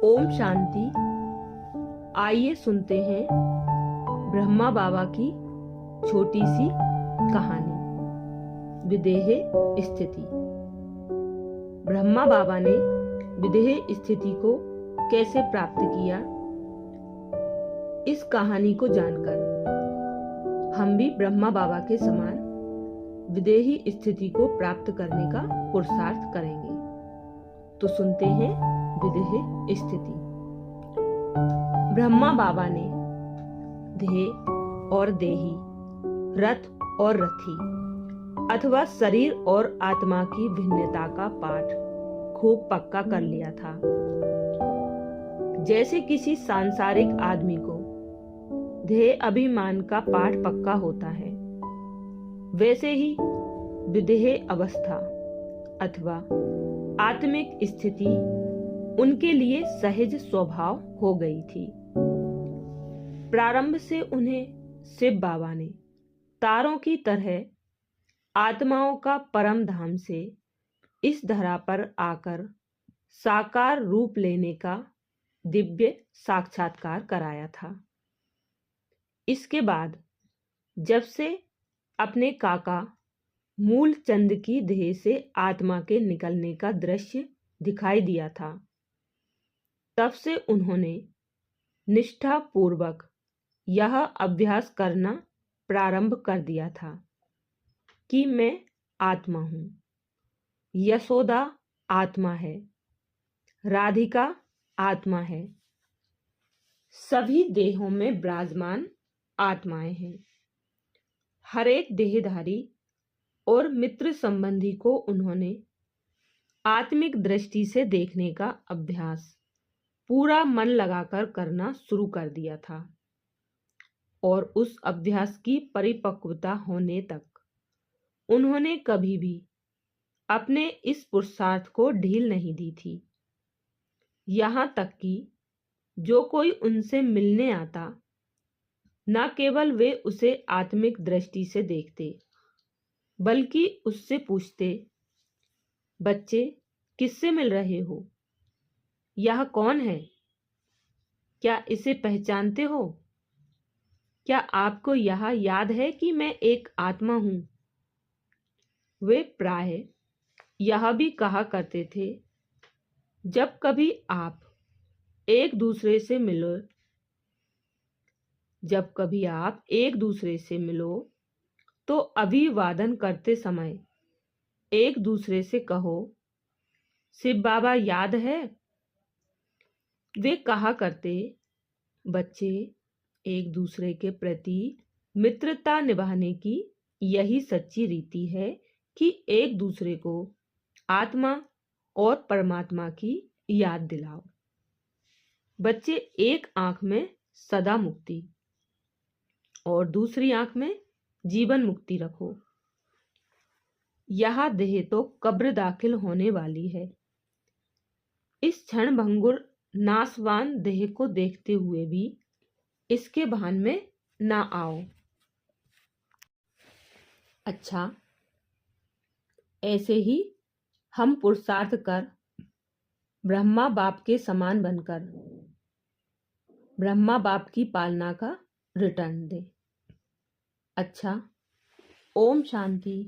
ओम शांति। आइए सुनते हैं ब्रह्मा बाबा की छोटी सी कहानी। विदेह स्थिति। ब्रह्मा बाबा ने विदेह स्थिति को कैसे प्राप्त किया, इस कहानी को जानकर हम भी ब्रह्मा बाबा के समान विदेही स्थिति को प्राप्त करने का पुरुषार्थ करेंगे। तो सुनते हैं विदेह स्थिति। ब्रह्मा बाबा ने देह और देही, रथ और रथी अथवा शरीर और आत्मा की भिन्नता का पाठ खूब पक्का कर लिया था। जैसे किसी सांसारिक आदमी को देह अभिमान का पाठ पक्का होता है, वैसे ही विदेह अवस्था अथवा आत्मिक स्थिति उनके लिए सहज स्वभाव हो गई थी। प्रारंभ से उन्हें शिव बाबा ने तारों की तरह आत्माओं का परम धाम से इस धरा पर आकर साकार रूप लेने का दिव्य साक्षात्कार कराया था। इसके बाद जब से अपने काका मूल चंद की देह से आत्मा के निकलने का दृश्य दिखाई दिया था, तब से उन्होंने निष्ठा पूर्वक यह अभ्यास करना प्रारंभ कर दिया था कि मैं आत्मा हूँ, यशोदा आत्मा है, राधिका आत्मा है, सभी देहों में विराजमान आत्माएं हैं। हर एक देहधारी और मित्र संबंधी को उन्होंने आत्मिक दृष्टि से देखने का अभ्यास पूरा मन लगाकर करना शुरू कर दिया था और उस अभ्यास की परिपक्वता होने तक उन्होंने कभी भी अपने इस पुरुषार्थ को ढील नहीं दी थी। यहाँ तक कि जो कोई उनसे मिलने आता, न केवल वे उसे आत्मिक दृष्टि से देखते, बल्कि उससे पूछते, बच्चे किससे मिल रहे हो? यह कौन है? क्या इसे पहचानते हो? क्या आपको यह याद है कि मैं एक आत्मा हूं? वे प्राय यह भी कहा करते थे, जब कभी आप एक दूसरे से मिलो तो अभिवादन करते समय एक दूसरे से कहो, शिव बाबा याद है? वे कहा करते, बच्चे एक दूसरे के प्रति मित्रता निभाने की यही सच्ची रीति है कि एक दूसरे को आत्मा और परमात्मा की याद दिलाओ। बच्चे एक आंख में सदा मुक्ति और दूसरी आंख में जीवन मुक्ति रखो। यह देह तो कब्र दाखिल होने वाली है। इस क्षण भंगुर नाशवान देह को देखते हुए भी इसके भान में ना आओ। अच्छा, ऐसे ही हम पुरुषार्थ कर ब्रह्मा बाप के समान बनकर ब्रह्मा बाप की पालना का रिटर्न दे। अच्छा, ओम शांति।